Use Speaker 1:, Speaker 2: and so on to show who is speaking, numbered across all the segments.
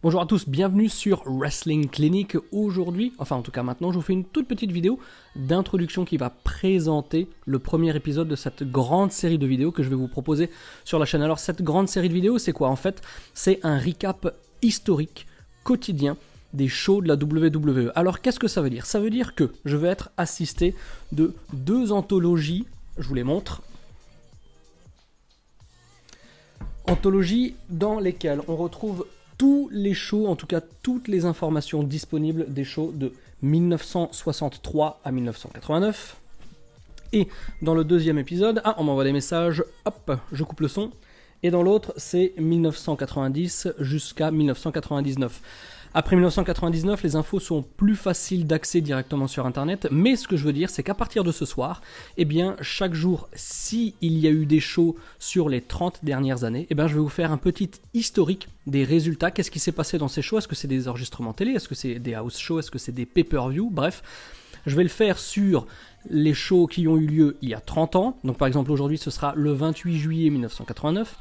Speaker 1: Bonjour à tous, bienvenue sur Wrestling Clinic. Aujourd'hui, enfin en tout cas maintenant, je vous fais une toute petite vidéo d'introduction qui va présenter le premier épisode de cette grande série de vidéos que je vais vous proposer sur la chaîne. Alors cette grande série de vidéos, c'est quoi en fait? C'est un recap historique, quotidien, des shows de la WWE. Alors qu'est-ce que ça veut dire? Ça veut dire que je vais être assisté de deux anthologies, je vous les montre. Anthologies dans lesquelles on retrouve tous les shows, en tout cas toutes les informations disponibles des shows de 1963 à 1989. Et dans le deuxième épisode, on m'envoie des messages, hop, je coupe le son. Et dans l'autre, c'est 1990 jusqu'à 1999. Après 1999, les infos sont plus faciles d'accès directement sur Internet, mais ce que je veux dire, c'est qu'à partir de ce soir, eh bien, chaque jour, s'il y a eu des shows sur les 30 dernières années, eh bien, je vais vous faire un petit historique des résultats. Qu'est-ce qui s'est passé dans ces shows? Est-ce que c'est des enregistrements télé? Est-ce que c'est des house shows? Est-ce que c'est des pay-per-view? Bref, je vais le faire sur les shows qui ont eu lieu il y a 30 ans. Donc par exemple, aujourd'hui, ce sera le 28 juillet 1989.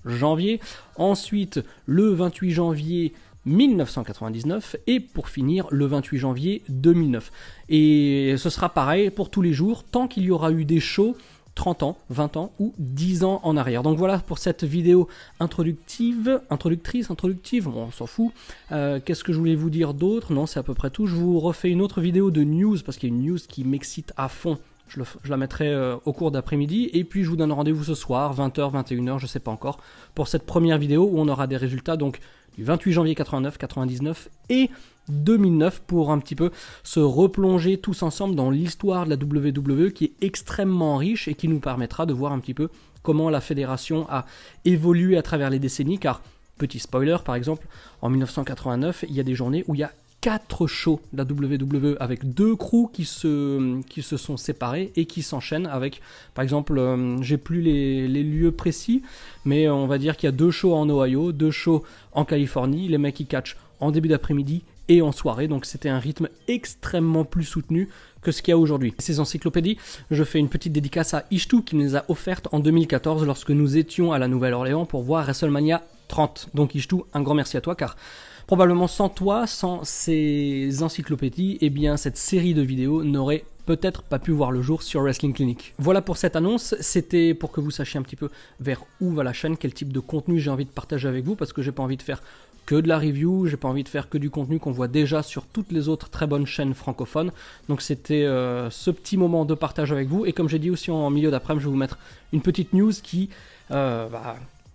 Speaker 1: Janvier. Ensuite, le 28 janvier 1999 et pour finir, le 28 janvier 2009. Et ce sera pareil pour tous les jours, tant qu'il y aura eu des shows 30 ans, 20 ans ou 10 ans en arrière. Donc voilà pour cette vidéo introductive, bon, on s'en fout. Qu'est-ce que je voulais vous dire d'autre? Non, c'est à peu près tout. Je vous refais une autre vidéo de news, parce qu'il y a une news qui m'excite à fond. Je la mettrai au cours d'après-midi, et puis je vous donne rendez-vous ce soir, 20h, 21h, je sais pas encore, pour cette première vidéo où on aura des résultats donc du 28 janvier 89, 99 et 2009 pour un petit peu se replonger tous ensemble dans l'histoire de la WWE qui est extrêmement riche et qui nous permettra de voir un petit peu comment la fédération a évolué à travers les décennies, car, petit spoiler par exemple, en 1989, il y a des journées où il y a 4 shows de la WWE avec 2 crews qui se sont séparés et qui s'enchaînent avec, par exemple, j'ai plus les lieux précis, mais on va dire qu'il y a 2 shows en Ohio, 2 shows en Californie, les mecs qui catchent en début d'après-midi et en soirée, donc c'était un rythme extrêmement plus soutenu que ce qu'il y a aujourd'hui. Ces encyclopédies, je fais une petite dédicace à Ishtu qui me les a offertes en 2014 lorsque nous étions à la Nouvelle-Orléans pour voir WrestleMania 30. Donc Ishtu, un grand merci à toi, car probablement sans toi, sans ces encyclopédies, eh bien cette série de vidéos n'aurait peut-être pas pu voir le jour sur Wrestling Clinic. Voilà pour cette annonce, c'était pour que vous sachiez un petit peu vers où va la chaîne, quel type de contenu j'ai envie de partager avec vous, parce que j'ai pas envie de faire que de la review, j'ai pas envie de faire que du contenu qu'on voit déjà sur toutes les autres très bonnes chaînes francophones. Donc c'était ce petit moment de partage avec vous, et comme j'ai dit aussi en milieu d'après-midi, je vais vous mettre une petite news qui,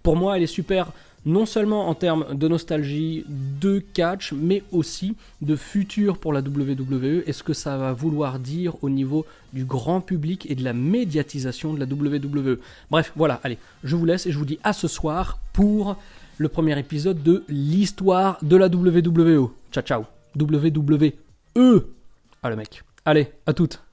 Speaker 1: pour moi, elle est super. Non seulement en termes de nostalgie, de catch, mais aussi de futur pour la WWE et ce que ça va vouloir dire au niveau du grand public et de la médiatisation de la WWE. Bref, voilà, allez, je vous laisse et je vous dis à ce soir pour le premier épisode de l'histoire de la WWE. Ciao, ciao. WWE. Ah le mec. Allez, à toutes.